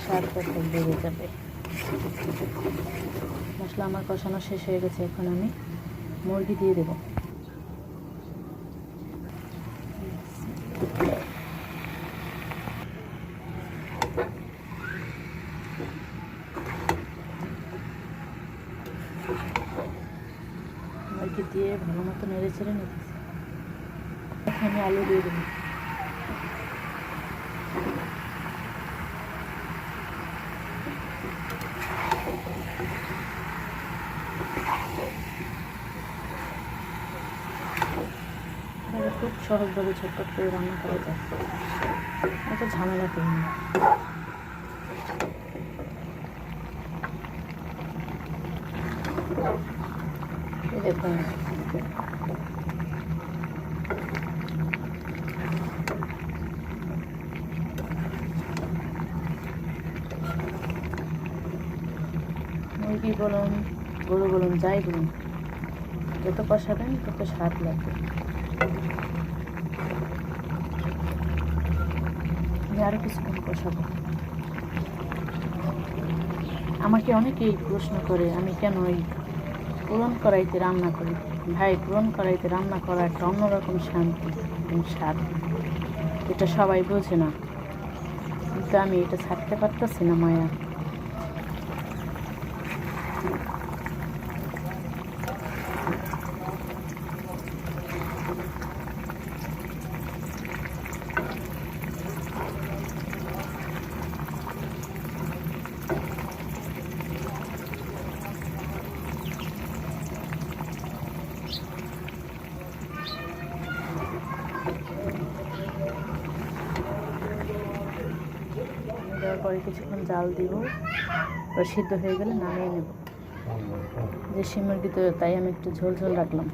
স্বাদটা খুব বেড়ে যাবে। মশলা আমার কষানো শেষ হয়ে গেছে, এখন আমি মুরগি দিয়ে দেব। মুরগি দিয়ে ভালো মতো নেড়ে চেড়ে নিতেছি। এখন আমি আলু দিয়ে দেবো। খুব সহজভাবে ঝটপট করে রান্না করা যায়, এত ঝামেলা করি না। দেখুন মুরগি বলুন, গরু বলুন, যাই বলুন, যত কষাবেন তত স্বাদ লাগবে। আমি আরও কিছুক্ষণ কষাবো। আমাকে অনেকেই প্রশ্ন করে আমি কেন ওই পুরন কড়াইতে রান্না করি। ভাই, পুরন কড়াইতে রান্না করা একটা অন্যরকম শান্তি এবং স্বাদ, এটা সবাই বোঝে না, কিন্তু আমি এটা ছাড়তে পারতেছি না মায়া। দেওয়ার পরে কিছুক্ষণ জাল দিব, সিদ্ধ হয়ে গেলে নামিয়ে নেব। দেশি মুরগি তো তাই আমি একটু ঝোল ঝোল রাখলাম।